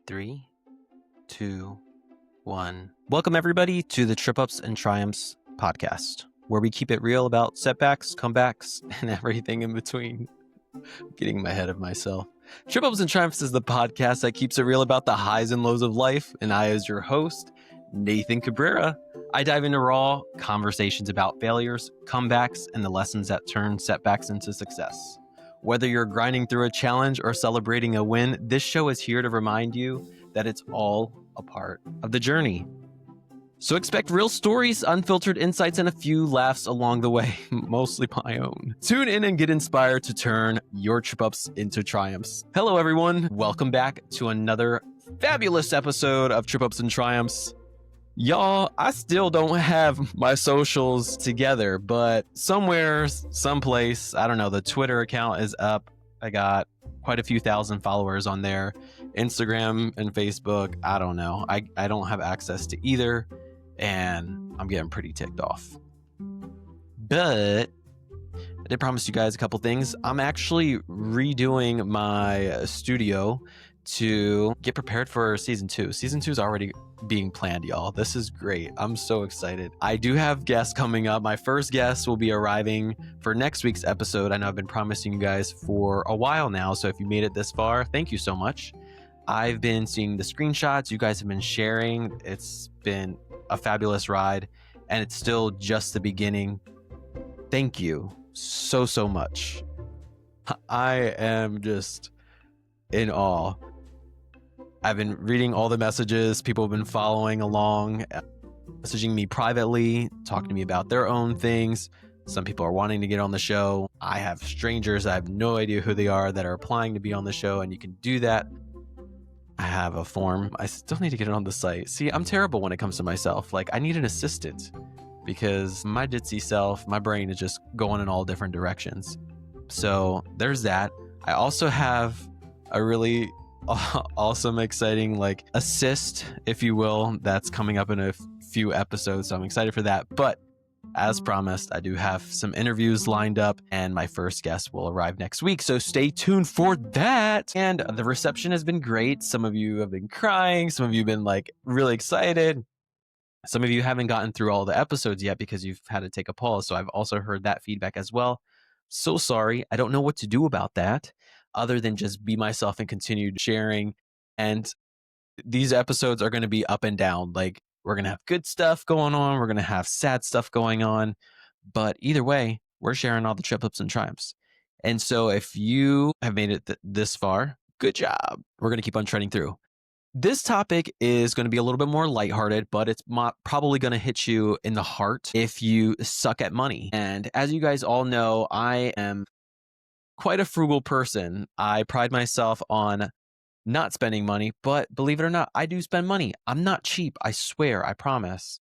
3, 2, 1. Welcome, everybody, to the Trip Ups and Triumphs podcast, where we keep it real about setbacks, comebacks, and everything in between. I'm getting in my head of myself. Trip Ups and Triumphs is the podcast that keeps it real about the highs and lows of life, and I, as your host, Nathan Cabrera, I dive into raw conversations about failures, comebacks, and the lessons that turn setbacks into success. Whether you're grinding through a challenge or celebrating a win, this show is here to remind you that it's all a part of the journey. So expect real stories, unfiltered insights, and a few laughs along the way, mostly my own. Tune in and get inspired to turn your trip-ups into triumphs. Hello, everyone. Welcome back to another fabulous episode of Trip Ups and Triumphs. Y'all, I still don't have my socials together, but somewhere, someplace, I don't know, the Twitter account is up. I got quite a few thousand followers on there. Instagram and Facebook, I don't know. I don't have access to either, and I'm getting pretty ticked off. But I did promise you guys a couple things. I'm actually redoing my studio to get prepared for season 2. Season 2 is already being planned, y'all. This is great. I'm so excited. I do have guests coming up. My first guest will be arriving for next week's episode. I know I've been promising you guys for a while now, so if you made it this far, thank you so much. I've been seeing the screenshots you guys have been sharing. It's been a fabulous ride, and it's still just the beginning. Thank you so much. I am just in awe. I've been reading all the messages. People have been following along, messaging me privately, talking to me about their own things. Some people are wanting to get on the show. I have strangers, I have no idea who they are, that are applying to be on the show, and you can do that. I have a form. I still need to get it on the site. See, I'm terrible when it comes to myself. Like, I need an assistant because my ditzy self, my brain is just going in all different directions. So there's that. I also have a really awesome, exciting, assist, if you will, that's coming up in a few episodes. So I'm excited for that. But as promised, I do have some interviews lined up, and my first guest will arrive next week. So stay tuned for that. And the reception has been great. Some of you have been crying. Some of you have been really excited. Some of you haven't gotten through all the episodes yet because you've had to take a pause. So I've also heard that feedback as well. So sorry. I don't know what to do about that, other than just be myself and continue sharing. And these episodes are going to be up and down. We're going to have good stuff going on. We're going to have sad stuff going on. But either way, we're sharing all the trip ups and triumphs. And so if you have made it this far, good job. We're going to keep on treading through. This topic is going to be a little bit more lighthearted, but it's probably going to hit you in the heart if you suck at money. And as you guys all know, I am quite a frugal person. I pride myself on not spending money, but believe it or not, I do spend money. I'm not cheap. I swear. I promise.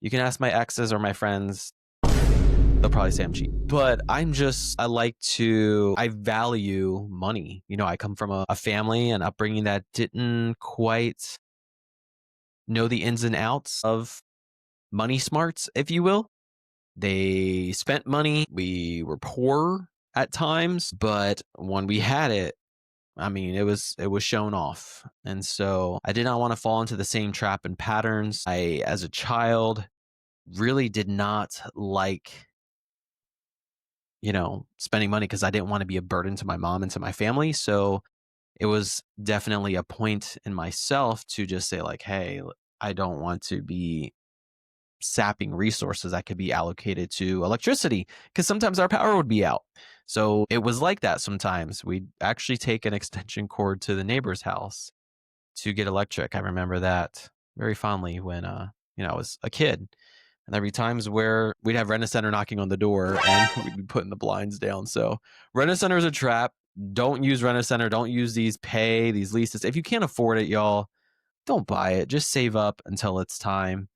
You can ask my exes or my friends. They'll probably say I'm cheap, but I value money. You know, I come from a family and upbringing that didn't quite know the ins and outs of money smarts, if you will. They spent money. We were poor at times, but when we had it, I mean, it was shown off. And so I did not want to fall into the same trap and patterns. I, as a child, really did not like, spending money because I didn't want to be a burden to my mom and to my family. So it was definitely a point in myself to just say hey, I don't want to be sapping resources that could be allocated to electricity, because sometimes our power would be out. So it was like that sometimes. We'd actually take an extension cord to the neighbor's house to get electric. I remember that very fondly when I was a kid. And there'd be times where we'd have Rent-A-Center knocking on the door and we'd be putting the blinds down. So Rent-A-Center is a trap. Don't use Rent-A-Center. Don't use these leases. If you can't afford it, y'all, don't buy it. Just save up until it's time.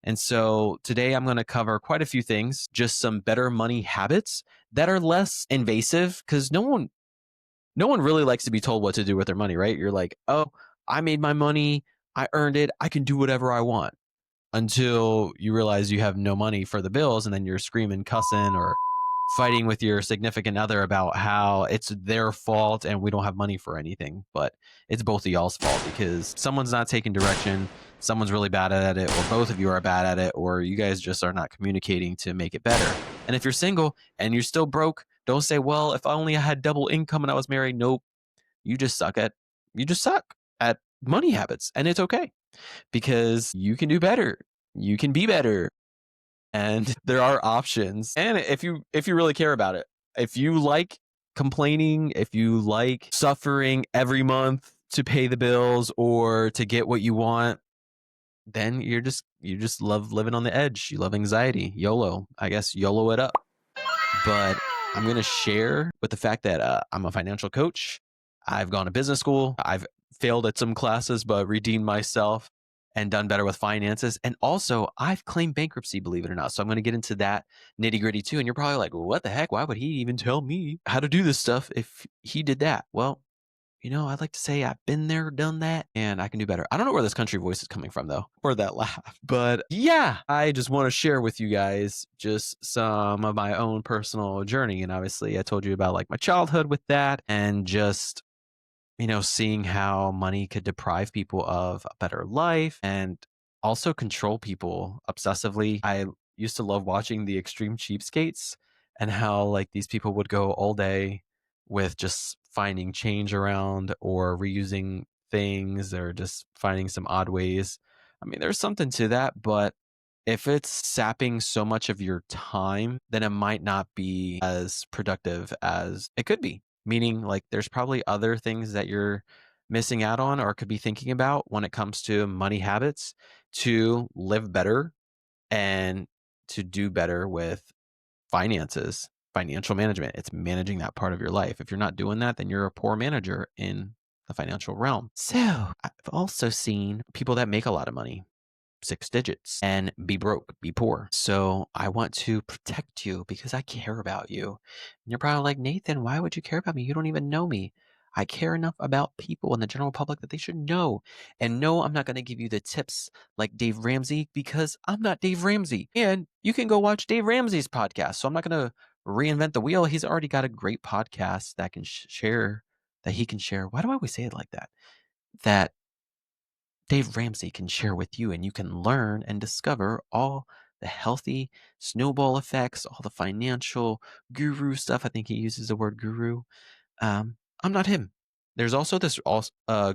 And so today I'm going to cover quite a few things, just some better money habits that are less invasive, because no one really likes to be told what to do with their money, right? You're like, oh, I made my money. I earned it. I can do whatever I want, until you realize you have no money for the bills, and then you're screaming, cussing, or fighting with your significant other about how it's their fault and we don't have money for anything, but it's both of y'all's fault because someone's not taking direction, someone's really bad at it, or both of you are bad at it, or you guys just are not communicating to make it better. And if you're single and you're still broke, don't say, well, if I only had double income and I was married. Nope. You just suck at money habits, and it's okay because you can do better. You can be better, and there are options. And if you really care about it, if you like complaining, if you like suffering every month to pay the bills or to get what you want, then you just love living on the edge. You love anxiety. YOLO. I guess YOLO it up. But I'm going to share with the fact that I'm a financial coach. I've gone to business school. I've failed at some classes, but redeemed myself and done better with finances. And also, I've claimed bankruptcy, believe it or not. So I'm going to get into that nitty gritty too. And you're probably like, what the heck? Why would he even tell me how to do this stuff if he did that? Well, I'd like to say I've been there, done that, and I can do better. I don't know where this country voice is coming from, though, or that laugh. But yeah, I just want to share with you guys just some of my own personal journey. And obviously, I told you about like my childhood with that and just, seeing how money could deprive people of a better life and also control people obsessively. I used to love watching the extreme cheapskates and how like these people would go all day with just finding change around or reusing things or just finding some odd ways. I mean, there's something to that, but if it's sapping so much of your time, then it might not be as productive as it could be. Meaning, like, there's probably other things that you're missing out on or could be thinking about when it comes to money habits to live better and to do better with finances, financial management. It's managing that part of your life. If you're not doing that, then you're a poor manager in the financial realm. So I've also seen people that make a lot of money, 6 digits, and be broke, be poor. So I want to protect you because I care about you. And you're probably like, Nathan, why would you care about me? You don't even know me. I care enough about people in the general public that they should know. And no, I'm not going to give you the tips like Dave Ramsey because I'm not Dave Ramsey. And you can go watch Dave Ramsey's podcast. So I'm not going to reinvent the wheel. He's already got a great podcast that can share, that he can share. Why do I always say it like that? That Dave Ramsey can share with you, and you can learn and discover all the healthy snowball effects, all the financial guru stuff. I think he uses the word guru. I'm not him. There's also this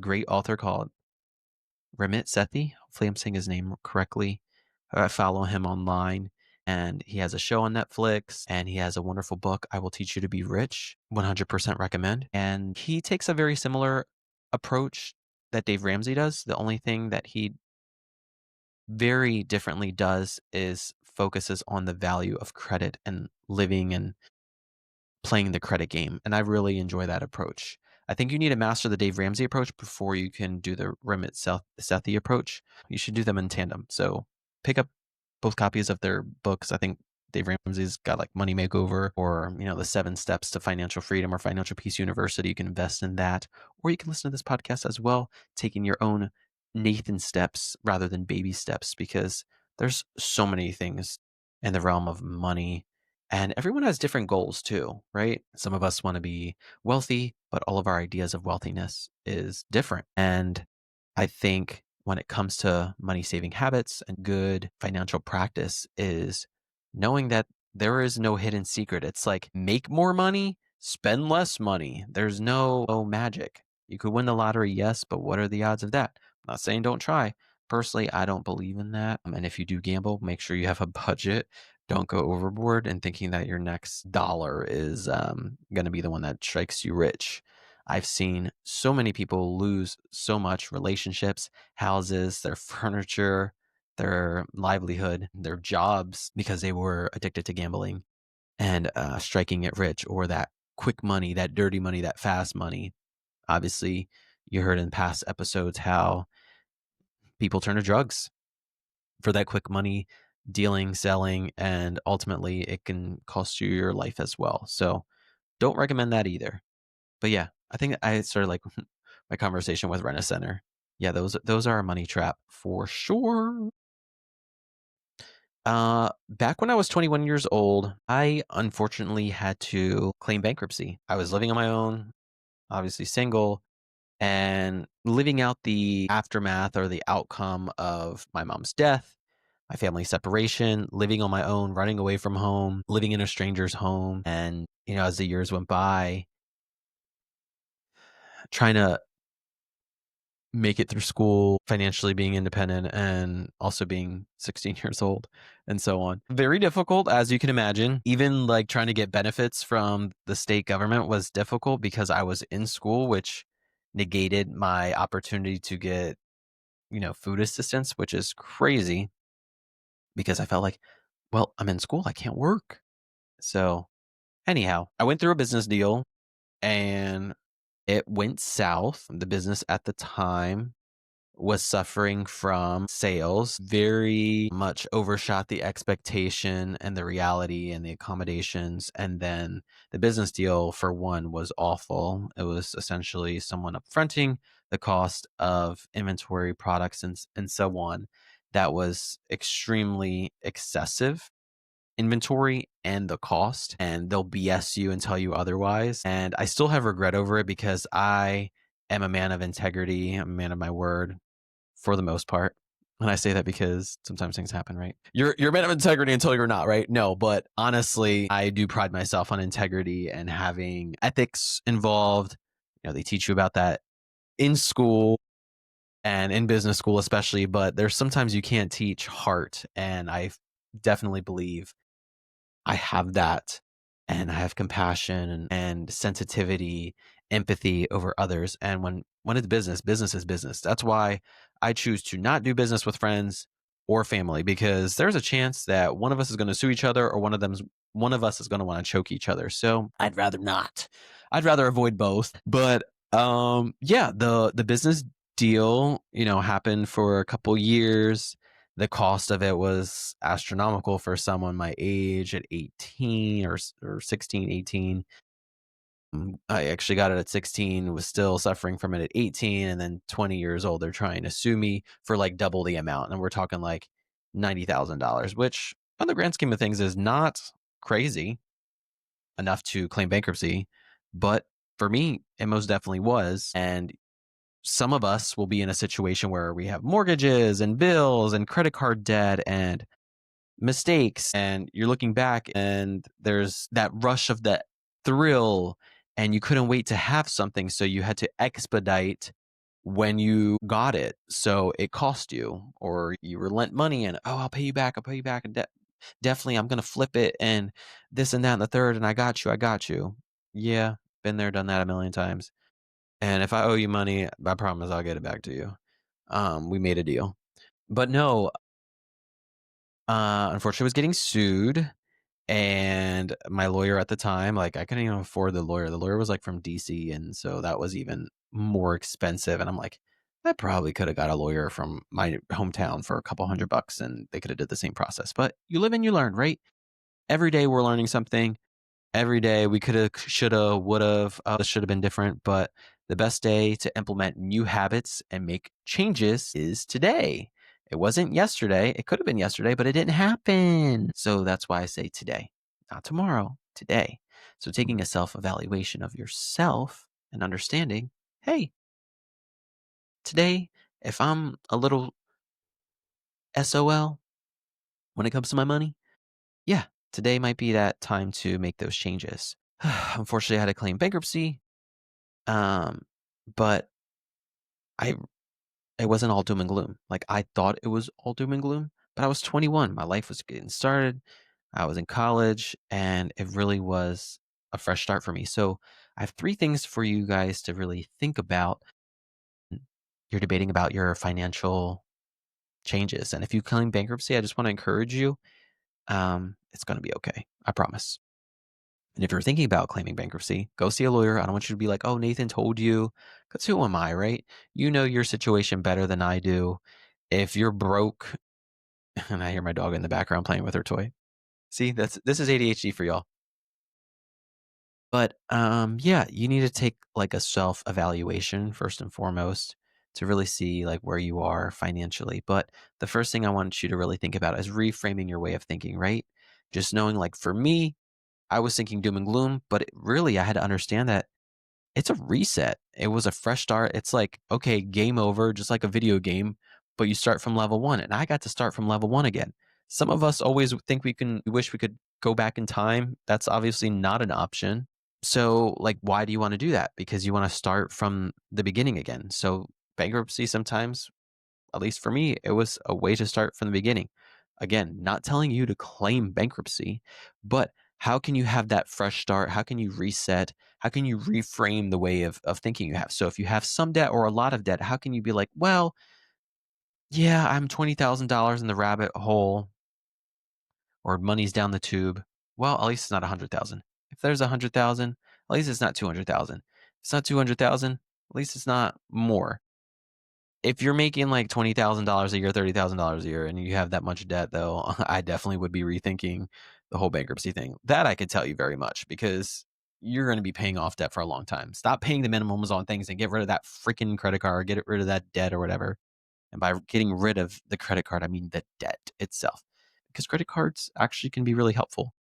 great author called Ramit Sethi. Hopefully, I'm saying his name correctly. I follow him online, and he has a show on Netflix, and he has a wonderful book, I Will Teach You to Be Rich. 100% recommend. And he takes a very similar approach that Dave Ramsey does. The only thing that he very differently does is focuses on the value of credit and living and playing the credit game. And I really enjoy that approach. I think you need to master the Dave Ramsey approach before you can do the Remit Sethi approach. You should do them in tandem. So pick up both copies of their books. I think Dave Ramsey's got like Money Makeover or, the 7 Steps to Financial Freedom or Financial Peace University. You can invest in that. Or you can listen to this podcast as well, taking your own Nathan steps rather than baby steps, because there's so many things in the realm of money and everyone has different goals too, right? Some of us want to be wealthy, but all of our ideas of wealthiness is different. And I think when it comes to money saving habits and good financial practice is knowing that there is no hidden secret. It's like make more money, spend less money. There's no magic. You could win the lottery, yes, but what are the odds of that? I'm not saying don't try. Personally, I don't believe in that. And if you do gamble, make sure you have a budget. Don't go overboard and thinking that your next dollar is going to be the one that strikes you rich. I've seen so many people lose so much relationships, houses, their furniture, their livelihood, their jobs because they were addicted to gambling and striking it rich, or that quick money, that dirty money, that fast money. Obviously, you heard in past episodes how people turn to drugs for that quick money, dealing, selling, and ultimately it can cost you your life as well. So don't recommend that either. But yeah, I think I started like my conversation with Rent a Center. Yeah, those are a money trap for sure. Back when I was 21 years old, I unfortunately had to claim bankruptcy. I was living on my own, obviously single, and living out the aftermath or the outcome of my mom's death, my family separation, living on my own, running away from home, living in a stranger's home. And, as the years went by, trying to make it through school, financially being independent, and also being 16 years old, and so on. Very difficult, as you can imagine. Even like trying to get benefits from the state government was difficult because I was in school, which negated my opportunity to get, food assistance, which is crazy because I felt like, well, I'm in school, I can't work. So, anyhow, I went through a business deal and it went south. The business at the time was suffering from sales, very much overshot the expectation and the reality and the accommodations. And then the business deal, for one, was awful. It was essentially someone upfronting the cost of inventory products and so on. That was extremely excessive inventory and the cost, and they'll BS you and tell you otherwise. And I still have regret over it because I am a man of integrity, I'm a man of my word for the most part. And I say that because sometimes things happen, right? You're a man of integrity until you're not, right? No, but honestly, I do pride myself on integrity and having ethics involved. They teach you about that in school and in business school especially, but there's sometimes you can't teach heart, and I definitely believe I have that, and I have compassion and sensitivity, empathy over others. And when it's business, business is business. That's why I choose to not do business with friends or family, because there's a chance that one of us is going to sue each other, or one of us is going to want to choke each other. So I'd rather not. I'd rather avoid both. But yeah, the business deal, happened for a couple years. The cost of it was astronomical for someone my age at 18 or 16, 18. I actually got it at 16, was still suffering from it at 18, and then 20 years old, they're trying to sue me for like double the amount. And we're talking like $90,000, which on the grand scheme of things is not crazy enough to claim bankruptcy. But for me, it most definitely was. And some of us will be in a situation where we have mortgages and bills and credit card debt and mistakes, and you're looking back and there's that rush of that thrill, and you couldn't wait to have something, so you had to expedite when you got it, so it cost you, or you were lent money and, oh, I'll pay you back, and definitely I'm gonna flip it and this and that and the third, and I got you. Yeah, been there, done that a million times. And if I owe you money, I promise I'll get it back to you. We made a deal. But no, unfortunately, I was getting sued, and my lawyer at the time, like, I couldn't even afford the lawyer. The lawyer was like from DC, and so that was even more expensive. And I'm like, I probably could have got a lawyer from my hometown for a couple $100, and they could have did the same process. But you live and you learn, right? Every day we're learning something. Every day we could have, should have, would have, this should have been different. But the best day to implement new habits and make changes is today. It wasn't yesterday. It could have been yesterday, but it didn't happen. So that's why I say today, not tomorrow, today. So taking a self evaluation of yourself and understanding, hey, today, if I'm a little SOL when it comes to my money, yeah, today might be that time to make those changes. Unfortunately, I had to claim bankruptcy. Um, but I it wasn't all doom and gloom. Like, I thought it was all doom and gloom, but I was 21. My life was getting started. I was in college, and it really was a fresh start for me. So I have three things for you guys to really think about. You're debating about your financial changes. And if you claim bankruptcy, I just want to encourage you. It's going to be okay. I promise. And if you're thinking about claiming bankruptcy, go see a lawyer. I don't want you to be like, oh, Nathan told you. Because who am I, right? You know your situation better than I do. If you're broke, and I hear my dog in the background playing with her toy. See, this is ADHD for y'all. But yeah, you need to take like a self evaluation first and foremost. to really see like where you are financially. But the first thing I want you to really think about is reframing your way of thinking, right? Just knowing like for me, I was thinking doom and gloom, but really I had to understand that it's a reset. It was a fresh start. It's like, okay, game over, just like a video game, but you start from level one. And I got to start from level one again. Some of us always think we wish we could go back in time. That's obviously not an option. So, like, why do you want to do that? Because you want to start from the beginning again. So, bankruptcy sometimes, at least for me, it was a way to start from the beginning. Again, not telling you to claim bankruptcy, but how can you have that fresh start? How can you reset? How can you reframe the way of thinking you have? So if you have some debt or a lot of debt, how can you be like, well, yeah, I'm $20,000 in the rabbit hole or money's down the tube. Well, at least it's not 100,000. If there's 100,000, at least it's not 200,000. If it's not 200,000, at least it's not more. If you're making like $20,000 a year, $30,000 a year, and you have that much debt, though, I definitely would be rethinking the whole bankruptcy thing. That I could tell you very much because you're going to be paying off debt for a long time. Stop paying the minimums on things and get rid of that freaking credit card, get rid of that debt or whatever. And by getting rid of the credit card, I mean the debt itself, because credit cards actually can be really helpful.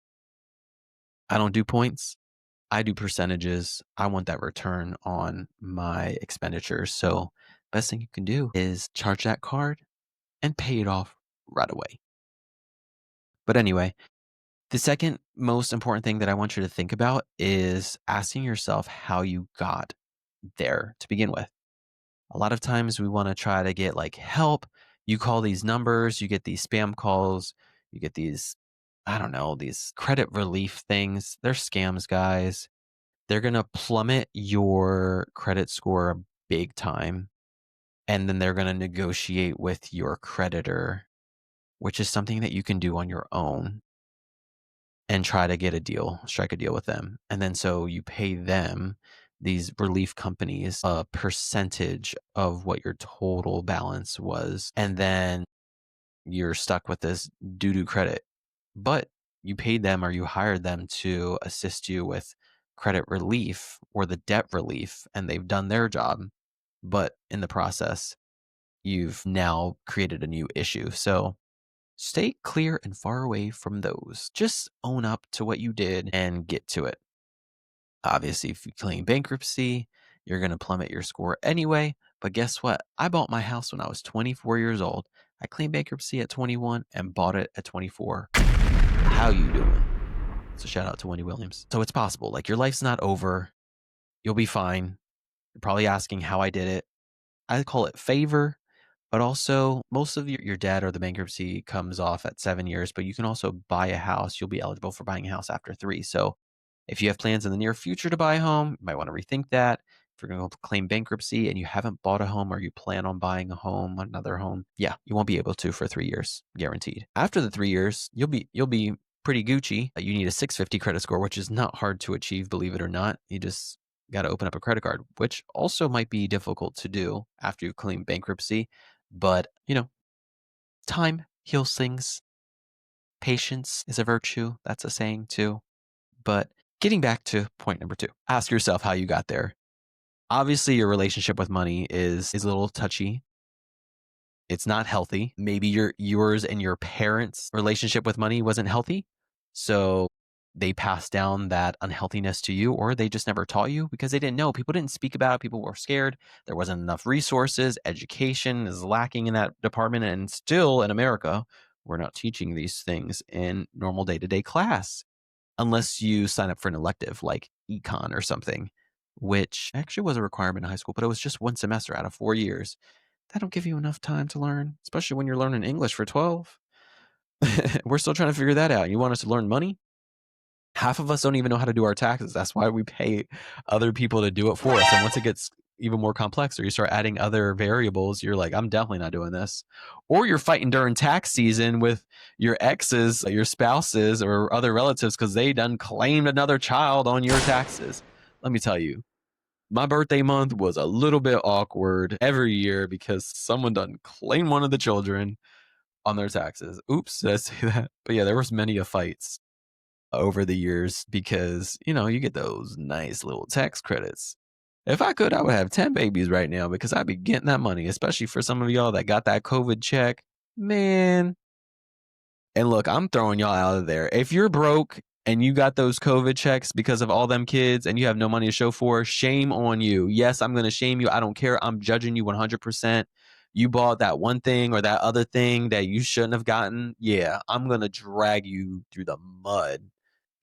I don't do points. I do percentages. I want that return on my expenditures. So best thing you can do is charge that card and pay it off right away. But anyway, the second most important thing that I want you to think about is asking yourself how you got there to begin with. A lot of times we want to try to get like help. You call these numbers, you get these spam calls, you get these, I don't know, these credit relief things. They're scams, guys. They're going to plummet your credit score big time. And then they're going to negotiate with your creditor, which is something that you can do on your own and try to get a deal, strike a deal with them. And then so you pay them, these relief companies, a percentage of what your total balance was. And then you're stuck with this doo doo credit. But you paid them or you hired them to assist you with credit relief or the debt relief, and they've done their job. But in the process, you've now created a new issue. So stay clear and far away from those. Just own up to what you did and get to it. Obviously, if you claim bankruptcy, you're going to plummet your score anyway. But guess what? I bought my house when I was 24 years old. I claimed bankruptcy at 21 and bought it at 24. How you doing? So shout out to Wendy Williams. So it's possible. Like your life's not over. You'll be fine. You're probably asking how I did it. I call it favor. But also, most of your debt or the bankruptcy comes off at 7 years, but you can also buy a house. You'll be eligible for buying a house after 3. So if you have plans in the near future to buy a home, you might want to rethink that. If you're going to claim bankruptcy and you haven't bought a home or you plan on buying a home, another home, yeah, you won't be able to for 3 years, guaranteed. After the 3 years, you'll be pretty Gucci. You need a 650 credit score, which is not hard to achieve, believe it or not. You just got to open up a credit card, which also might be difficult to do after you claim bankruptcy. But, time heals things. Patience is a virtue. That's a saying too. But getting back to point number 2, ask yourself how you got there. Obviously, your relationship with money is a little touchy. It's not healthy. Maybe yours and your parents' relationship with money wasn't healthy. So they passed down that unhealthiness to you, or they just never taught you because they didn't know. People didn't speak about it. People were scared. There wasn't enough resources. Education is lacking in that department. And still in America, we're not teaching these things in normal day-to-day class unless you sign up for an elective like econ or something, which actually was a requirement in high school, but it was just one semester out of 4 years. That don't give you enough time to learn, especially when you're learning English for 12. We're still trying to figure that out. You want us to learn money? Half of us don't even know how to do our taxes. That's why we pay other people to do it for us. And once it gets even more complex or you start adding other variables, you're like, I'm definitely not doing this. Or you're fighting during tax season with your exes, your spouses, or other relatives because they done claimed another child on your taxes. Let me tell you, my birthday month was a little bit awkward every year because someone done claim one of the children on their taxes. Oops, did I say that? But yeah, there was many a fights over the years because, you get those nice little tax credits. If I could, I would have 10 babies right now because I'd be getting that money, especially for some of y'all that got that COVID check. Man. And look, I'm throwing y'all out of there. If you're broke and you got those COVID checks because of all them kids and you have no money to show for, shame on you. Yes, I'm going to shame you. I don't care. I'm judging you 100%. You bought that one thing or that other thing that you shouldn't have gotten. Yeah, I'm going to drag you through the mud.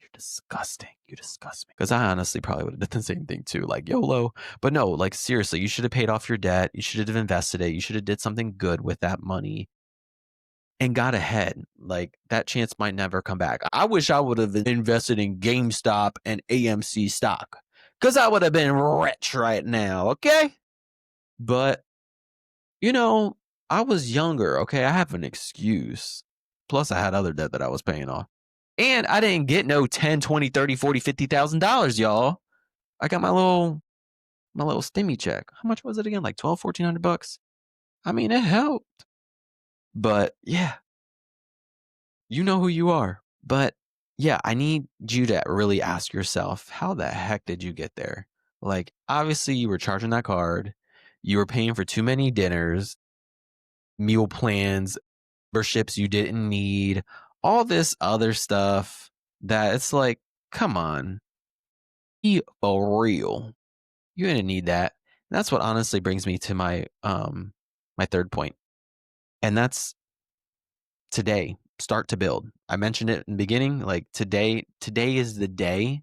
You're disgusting. You disgust me. Because I honestly probably would have done the same thing too. Like YOLO. But no, like seriously, you should have paid off your debt. You should have invested it. You should have did something good with that money and got ahead. Like that chance might never come back. I wish I would have invested in GameStop and AMC stock because I would have been rich right now. Okay. But, you know, I was younger. Okay. I have an excuse. Plus, I had other debt that I was paying off. And I didn't get no 10, 20, 30, 40, $50,000, y'all. I got my little stimmy check. How much was it again? Like 12, 1400 bucks. I mean, it helped. But yeah, you know who you are. But yeah, I need you to really ask yourself, how the heck did you get there? Like, obviously, you were charging that card. You were paying for too many dinners, meal plans, memberships you didn't need, all this other stuff that it's like, come on, be for real. You didn't need that. And that's what honestly brings me to my third point. And that's today. Start to build. I mentioned it in the beginning. Like today is the day.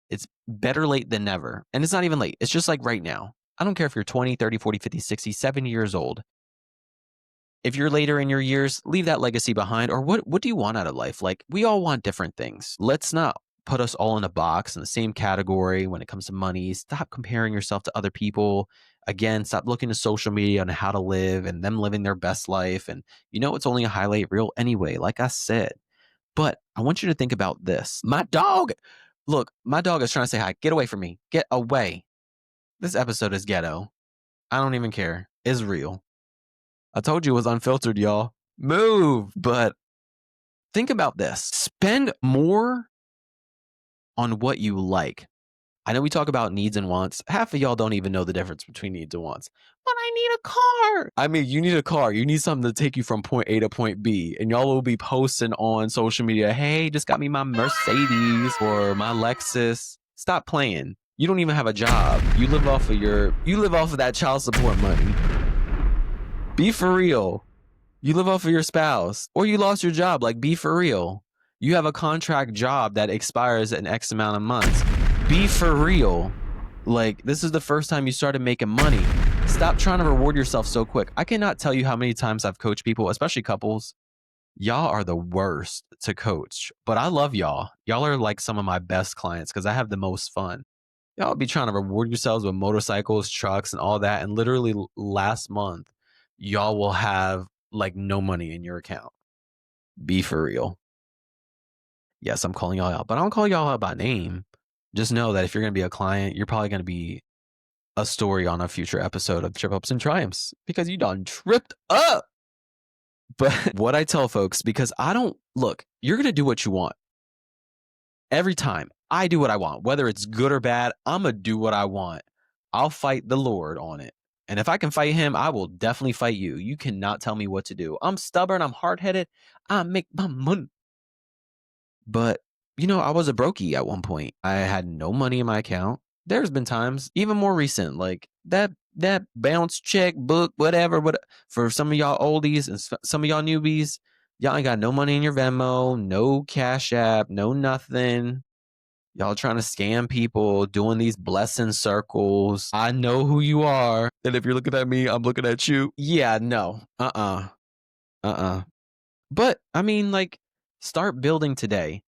It's better late than never. And it's not even late. It's just like right now. I don't care if you're 20, 30, 40, 50, 60, 70 years old. If you're later in your years, leave that legacy behind. Or what do you want out of life? Like we all want different things. Let's not put us all in a box in the same category when it comes to money. Stop comparing yourself to other people. Again, stop looking to social media on how to live and them living their best life. And it's only a highlight reel anyway, like I said. But I want you to think about this. My dog is trying to say hi. Get away from me. Get away. This episode is ghetto. I don't even care. It's real. I told you it was unfiltered, y'all. Move. But think about this. Spend more on what you like. I know we talk about needs and wants. Half of y'all don't even know the difference between needs and wants. But I need a car. I mean, you need a car. You need something to take you from point A to point B. And y'all will be posting on social media, hey, just got me my Mercedes or my Lexus. Stop playing. You don't even have a job. You live off of that child support money. Be for real. You live off of your spouse or you lost your job. Like, be for real. You have a contract job that expires in X amount of months. Be for real. Like, this is the first time you started making money. Stop trying to reward yourself so quick. I cannot tell you how many times I've coached people, especially couples. Y'all are the worst to coach, but I love y'all. Y'all are like some of my best clients because I have the most fun. Y'all be trying to reward yourselves with motorcycles, trucks, and all that. And literally last month, y'all will have like no money in your account. Be for real. Yes, I'm calling y'all out, but I don't call y'all out by name. Just know that if you're going to be a client, you're probably going to be a story on a future episode of Trip Ups and Triumphs because you done tripped up. But what I tell folks, because you're going to do what you want. Every time I do what I want, whether it's good or bad, I'm going to do what I want. I'll fight the Lord on it. And if I can fight him, I will definitely fight you. You cannot tell me what to do. I'm stubborn. I'm hard-headed. I make my money. But, I was a brokey at one point. I had no money in my account. There's been times, even more recent, like that bounce check book, whatever. For some of y'all oldies and some of y'all newbies, y'all ain't got no money in your Venmo, no Cash App, no nothing. Y'all trying to scam people, doing these blessing circles. I know who you are. And if you're looking at me, I'm looking at you. Yeah, no. But, I mean, like, start building today.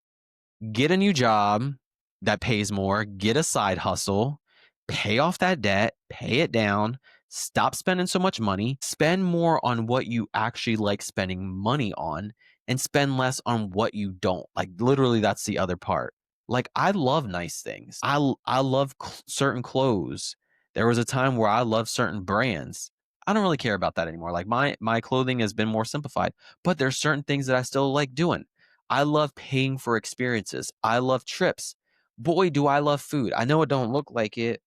Get a new job that pays more. Get a side hustle. Pay off that debt. Pay it down. Stop spending so much money. Spend more on what you actually like spending money on and spend less on what you don't. Like, literally, that's the other part. Like, I love nice things. I love certain clothes. There was a time where I loved certain brands. I don't really care about that anymore. Like, my clothing has been more simplified, but there's certain things that I still like doing. I love paying for experiences. I love trips. Boy, do I love food. I know it don't look like it,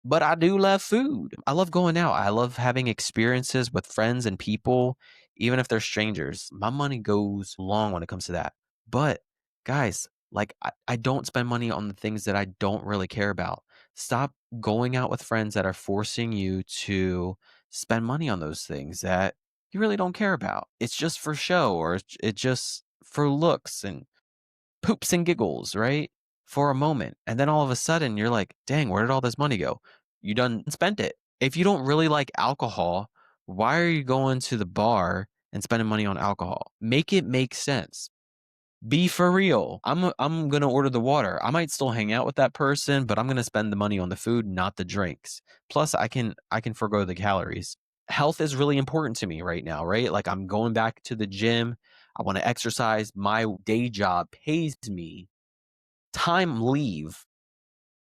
but I do love food. I love going out. I love having experiences with friends and people, even if they're strangers. My money goes long when it comes to that. But guys, like I don't spend money on the things that I don't really care about. Stop going out with friends that are forcing you to spend money on those things that you really don't care about. It's just for show, or it's just for looks and poops and giggles, right? For a moment. And then all of a sudden you're like, dang, where did all this money go? You done spent it. If you don't really like alcohol, why are you going to the bar and spending money on alcohol? Make it make sense. Be for real. I'm gonna order the water. I might still hang out with that person, but I'm gonna spend the money on the food, not the drinks. Plus, I can forego the calories. Health is really important to me right now, right? Like I'm going back to the gym. I want to exercise. My day job pays me time leave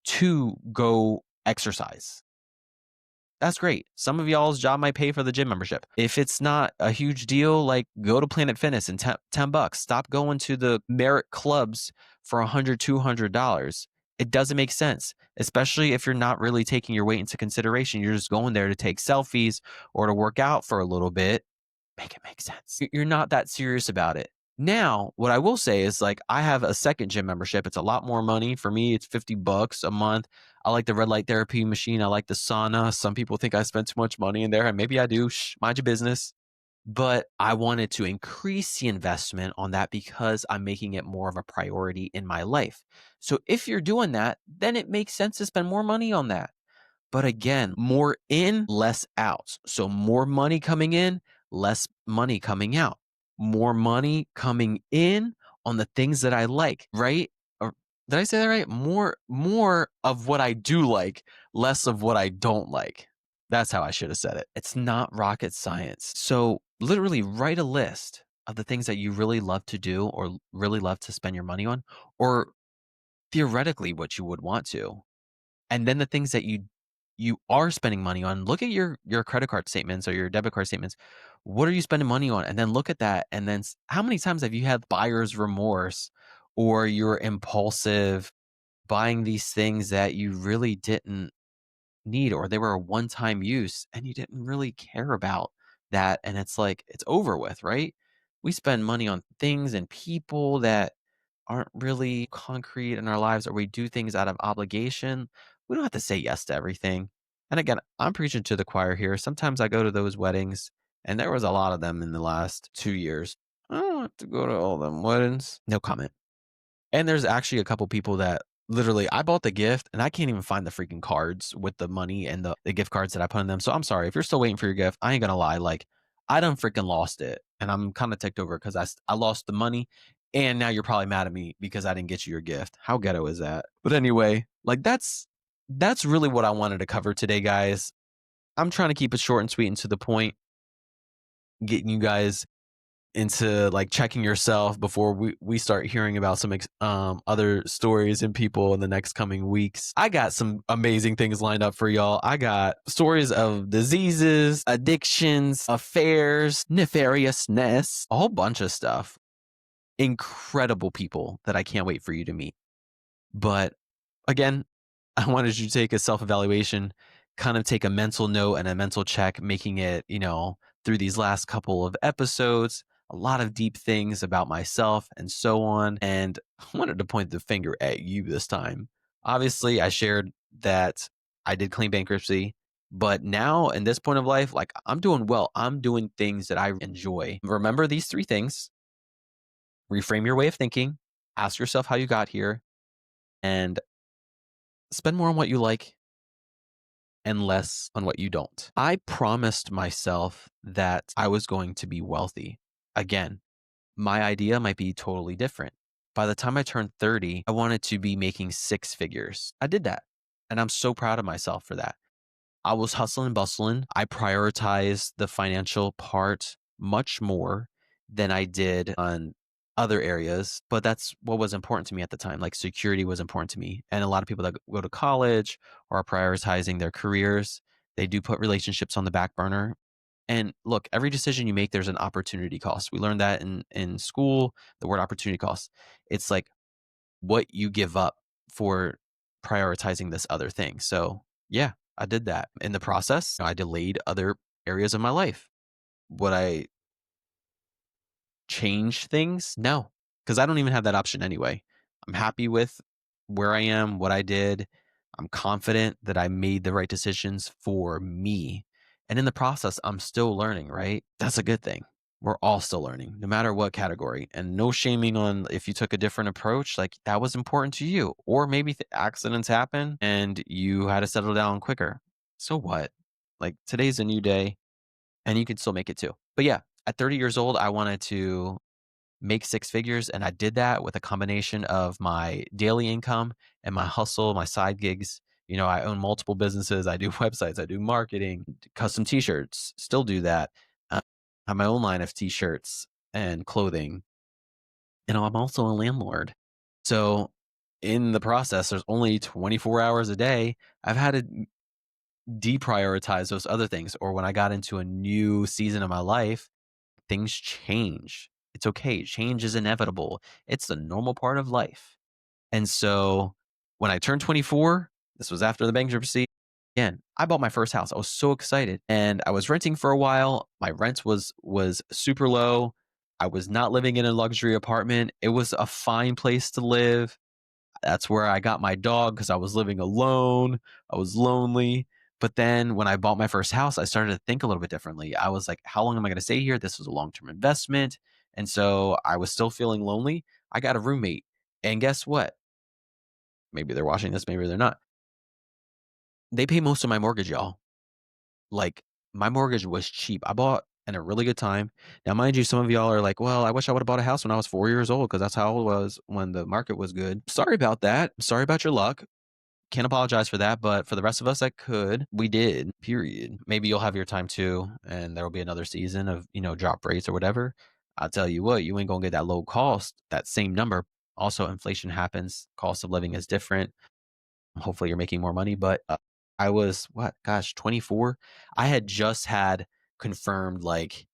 to go exercise. That's great. Some of y'all's job might pay for the gym membership. If it's not a huge deal, like go to Planet Fitness and $10. Stop going to the merit clubs for $100, $200. It doesn't make sense, especially if you're not really taking your weight into consideration. You're just going there to take selfies or to work out for a little bit. Make it make sense. You're not that serious about it. Now, what I will say is like I have a second gym membership. It's a lot more money. For me, it's $50 a month. I like the red light therapy machine. I like the sauna. Some people think I spend too much money in there, and maybe I do. Shh, mind your business. But I wanted to increase the investment on that because I'm making it more of a priority in my life. So if you're doing that, then it makes sense to spend more money on that. But again, more in, less out. So more money coming in, less money coming out. More money coming in on the things that I like, right? Or did I say that right? More of what I do like, less of what I don't like. That's how I should have said it. It's not rocket science. So literally write a list of the things that you really love to do or really love to spend your money on, or theoretically what you would want to. And then the things that you are spending money on, look at your credit card statements or your debit card statements. What are you spending money on? And then look at that. And then how many times have you had buyer's remorse, or you're impulsive buying these things that you really didn't need, or they were a one-time use and you didn't really care about that, and it's like it's over with, right? We spend money on things and people that aren't really concrete in our lives, or we do things out of obligation. We don't have to say yes to everything. And again, I'm preaching to the choir here. Sometimes I go to those weddings, and there was a lot of them in the last 2 years. I don't have to go to all them weddings. No comment. And there's actually a couple people that literally I bought the gift and I can't even find the freaking cards with the money and the gift cards that I put in them. So I'm sorry if you're still waiting for your gift. I ain't gonna lie, like I done freaking lost it, and I'm kind of ticked over because I lost the money, and now you're probably mad at me because I didn't get you your gift. How ghetto is that? But anyway, like that's really what I wanted to cover today, guys. I'm trying to keep it short and sweet and to the point, getting you guys into like checking yourself before we start hearing about some other stories and people in the next coming weeks. I got some amazing things lined up for y'all. I got stories of diseases, addictions, affairs, nefariousness, a whole bunch of stuff. Incredible people that I can't wait for you to meet. But again, I wanted you to take a self-evaluation, kind of take a mental note and a mental check, making it, through these last couple of episodes, a lot of deep things about myself and so on. And I wanted to point the finger at you this time. Obviously, I shared that I did claim bankruptcy, but now in this point of life, like I'm doing well. I'm doing things that I enjoy. Remember these three things: reframe your way of thinking, ask yourself how you got here, and spend more on what you like and less on what you don't. I promised myself that I was going to be wealthy. Again, my idea might be totally different. By the time I turned 30, I wanted to be making six figures. I did that. And I'm so proud of myself for that. I was hustling and bustling. I prioritized the financial part much more than I did on other areas, but that's what was important to me at the time. Like security was important to me. And a lot of people that go to college or are prioritizing their careers, they do put relationships on the back burner. And look, every decision you make, there's an opportunity cost. We learned that in school, the word opportunity cost. It's like what you give up for prioritizing this other thing. So yeah, I did that. In the process, I delayed other areas of my life. Would I change things? No, because I don't even have that option anyway. I'm happy with where I am, what I did. I'm confident that I made the right decisions for me. And in the process, I'm still learning, right? That's a good thing. We're all still learning, no matter what category. And no shaming on if you took a different approach, like that was important to you. Or maybe accidents happen and you had to settle down quicker. So what? Like today's a new day and you can still make it too. But yeah, at 30 years old, I wanted to make six figures. And I did that with a combination of my daily income and my hustle, my side gigs. I own multiple businesses. I do websites, I do marketing, custom t shirts, still do that. I have my own line of t shirts and clothing. I'm also a landlord. So in the process, there's only 24 hours a day. I've had to deprioritize those other things. Or when I got into a new season of my life, things change. It's okay. Change is inevitable. It's the normal part of life. And so when I turned 24, this was after the bankruptcy, again, I bought my first house. I was so excited. And I was renting for a while. My rent was super low. I was not living in a luxury apartment. It was a fine place to live. That's where I got my dog because I was living alone. I was lonely. But then when I bought my first house, I started to think a little bit differently. I was like, how long am I going to stay here? This was a long term investment. And so I was still feeling lonely. I got a roommate. And guess what? Maybe they're watching this, maybe they're not. They pay most of my mortgage, y'all. Like, my mortgage was cheap. I bought in a really good time. Now, mind you, some of y'all are like, well, I wish I would have bought a house when I was 4 years old because that's how it was when the market was good. Sorry about that. Sorry about your luck. Can't apologize for that, but for the rest of us that could, we did, period. Maybe you'll have your time too, and there will be another season of, drop rates or whatever. I'll tell you what, you ain't gonna get that low cost, that same number. Also, inflation happens, cost of living is different. Hopefully you're making more money, but I was what, gosh, 24. I had just had confirmed like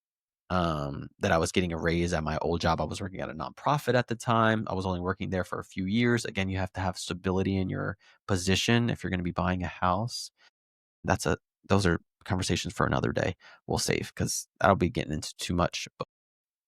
that I was getting a raise at my old job. I was working at a nonprofit at the time. I was only working there for a few years. Again, you have to have stability in your position if you're going to be buying a house. Those are conversations for another day. We'll save because that'll be getting into too much. But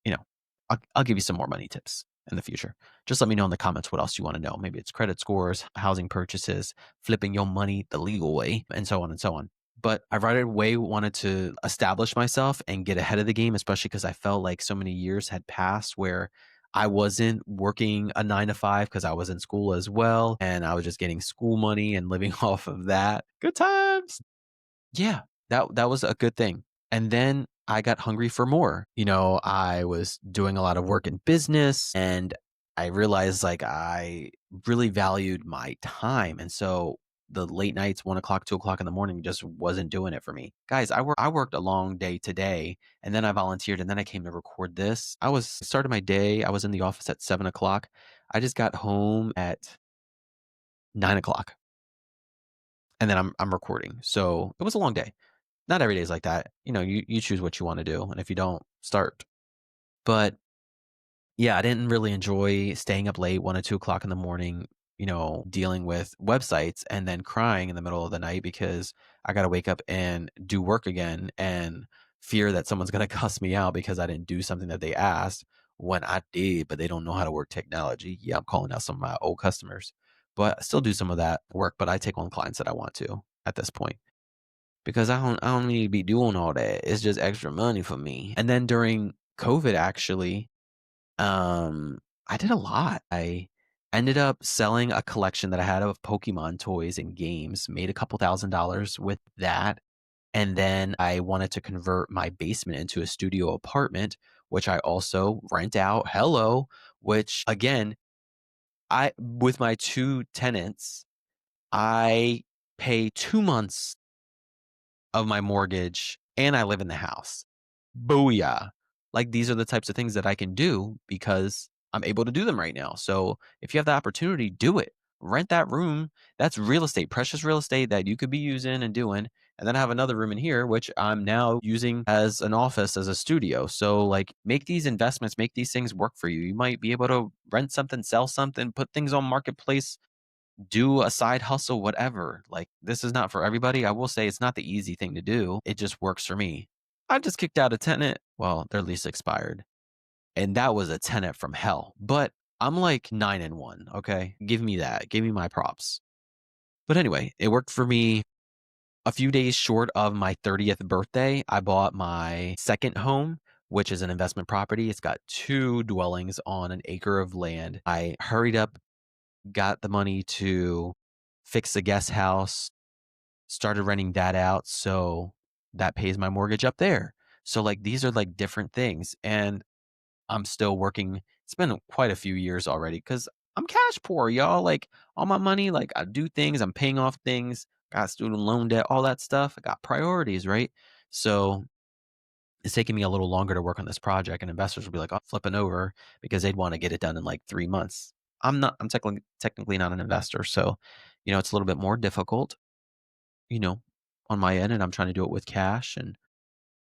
you know, I'll give you some more money tips in the future. Just let me know in the comments what else you want to know. Maybe it's credit scores, housing purchases, flipping your money the legal way, and so on and so on. But I right away wanted to establish myself and get ahead of the game, especially because I felt like so many years had passed where I wasn't working a 9 to 5 because I was in school as well. And I was just getting school money and living off of that. Good times. Yeah, that was a good thing. And then I got hungry for more. I was doing a lot of work in business and I realized like I really valued my time. And so the late nights, 1 o'clock, 2 o'clock in the morning just wasn't doing it for me. Guys, I worked a long day today and then I volunteered and then I came to record this. Started my day. I was in the office at 7 o'clock. I just got home at 9 o'clock and then I'm recording. So it was a long day. Not every day is like that. You choose what you want to do. And if you don't, start. But yeah, I didn't really enjoy staying up late, 1 or 2 o'clock in the morning, dealing with websites and then crying in the middle of the night because I got to wake up and do work again and fear that someone's going to cuss me out because I didn't do something that they asked when I did, but they don't know how to work technology. Yeah, I'm calling out some of my old customers, but I still do some of that work, but I take on clients that I want to at this point because I don't need to be doing all that. It's just extra money for me. And then during COVID, actually, um, I did a lot. I ended up selling a collection that I had of Pokemon toys and games, made a couple $1,000s with that. And then I wanted to convert my basement into a studio apartment, which I also rent out. Hello, which again, with my two tenants, I pay 2 months of my mortgage and I live in the house. Booyah. Like these are the types of things that I can do because I'm able to do them right now. So if you have the opportunity, do it. Rent that room. That's real estate, precious real estate that you could be using and doing. And then I have another room in here, which I'm now using as an office, as a studio. So, like, make these investments, make these things work for you. You might be able to rent something, sell something, put things on marketplace, do a side hustle, whatever. Like, this is not for everybody. I will say it's not the easy thing to do. It just works for me. I just kicked out a tenant. Well, their lease expired. And that was a tenant from hell. But I'm like 9-1. Okay. Give me that. Give me my props. But anyway, it worked for me. A few days short of my 30th birthday, I bought my second home, which is an investment property. It's got 2 dwellings on an acre of land. I hurried up, got the money to fix the guest house, started renting that out. So that pays my mortgage up there. So like, these are like different things. And I'm still working. It's been quite a few years already because I'm cash poor, y'all. Like, all my money, like, I do things, I'm paying off things, got student loan debt, all that stuff. I got priorities, right? So it's taking me a little longer to work on this project, and investors will be like, oh, flipping over because they'd want to get it done in like 3 months. I'm technically not an investor. So, it's a little bit more difficult, you know, on my end, and I'm trying to do it with cash, and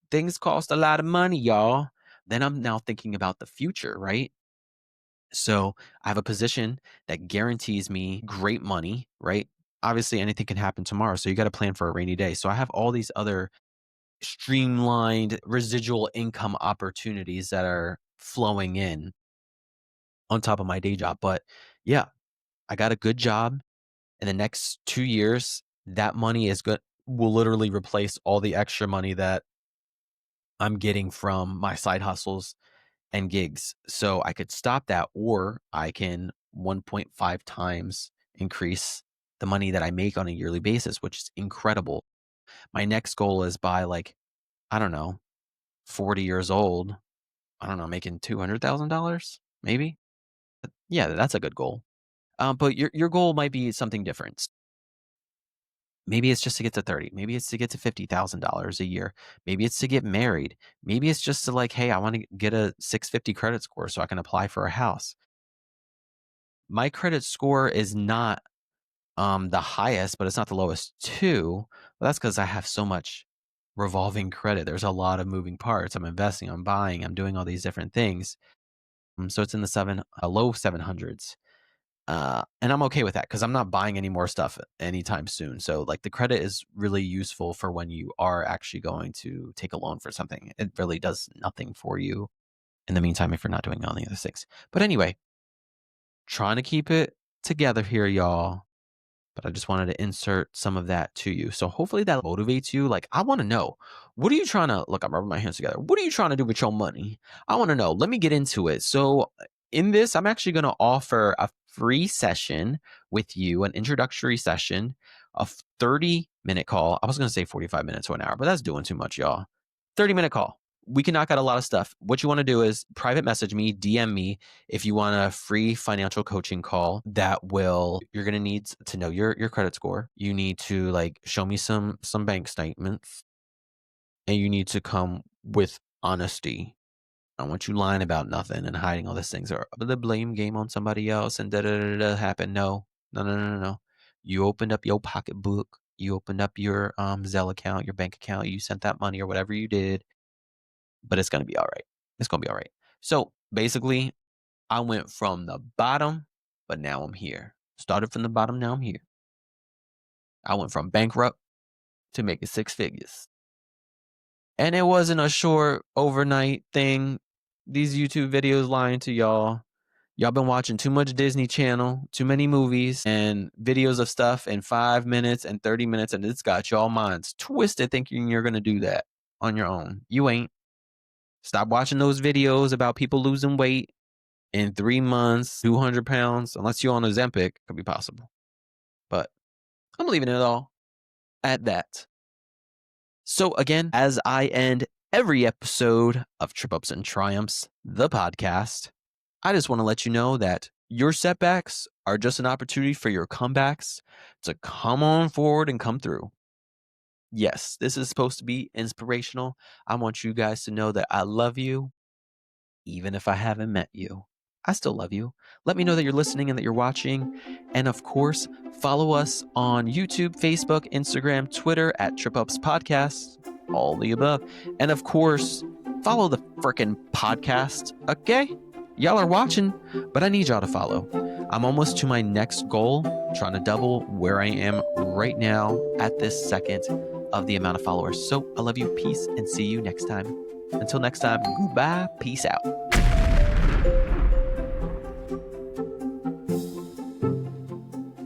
things cost a lot of money, y'all. Then I'm now thinking about the future, right? So I have a position that guarantees me great money, right? Obviously, anything can happen tomorrow. So you got to plan for a rainy day. So I have all these other streamlined residual income opportunities that are flowing in on top of my day job. But yeah, I got a good job. In the next 2 years, that money is good, will literally replace all the extra money that I'm getting from my side hustles and gigs. So I could stop that, or I can 1.5 times increase the money that I make on a yearly basis, which is incredible. My next goal is by like, I don't know, 40 years old, I don't know, making $200,000 maybe. Yeah, that's a good goal. But your goal might be something different. Maybe it's just to get to 30. Maybe it's to get to $50,000 a year. Maybe it's to get married. Maybe it's just to like, hey, I want to get a 650 credit score so I can apply for a house. My credit score is not the highest, but it's not the lowest too. But that's because I have so much revolving credit. There's a lot of moving parts. I'm investing, I'm buying, I'm doing all these different things. So it's in the low 700s. And I'm okay with that because I'm not buying any more stuff anytime soon. So like, the credit is really useful for when you are actually going to take a loan for something. It really does nothing for you in the meantime if you're not doing all the other things. But anyway, trying to keep it together here, y'all. But I just wanted to insert some of that to you. So hopefully that motivates you. Like, I want to know, what are you trying to look? I'm rubbing my hands together. What are you trying to do with your money? I want to know. Let me get into it. So in this, I'm actually going to offer a free session with you, an introductory session, a 30-minute call. I was going to say 45 minutes to an hour, but that's doing too much, y'all. 30-minute call. We can knock out a lot of stuff. What you want to do is private message me, DM me if you want a free financial coaching call you're going to need to know your credit score. You need to like show me some bank statements, and you need to come with honesty. I don't want you lying about nothing and hiding all these things or the blame game on somebody else and da happen. No. You opened up your pocketbook. You opened up your Zelle account, your bank account. You sent that money or whatever you did. But it's going to be all right. It's going to be all right. So basically, I went from the bottom, but now I'm here. Started from the bottom, now I'm here. I went from bankrupt to making 6 figures. And it wasn't a short overnight thing. These YouTube videos lying to y'all. Y'all been watching too much Disney Channel, too many movies and videos of stuff in 5 minutes and 30 minutes, and it's got y'all minds twisted thinking you're going to do that on your own. You ain't. Stop watching those videos about people losing weight in 3 months, 200 pounds, unless you're on Ozempic, could be possible. But I'm leaving it all at that. So again, as I end every episode of Trip Ups and Triumphs, the podcast, I just want to let you know that your setbacks are just an opportunity for your comebacks to come on forward and come through. Yes, this is supposed to be inspirational. I want you guys to know that I love you, even if I haven't met you. I still love you. Let me know that you're listening and that you're watching. And of course, follow us on YouTube, Facebook, Instagram, Twitter at Trip Ups Podcast, all the above. And of course, follow the frickin' podcast, okay? Y'all are watching, but I need y'all to follow. I'm almost to my next goal, trying to double where I am right now at this second of the amount of followers. So I love you. Peace, and see you next time. Until next time, goodbye. Peace out.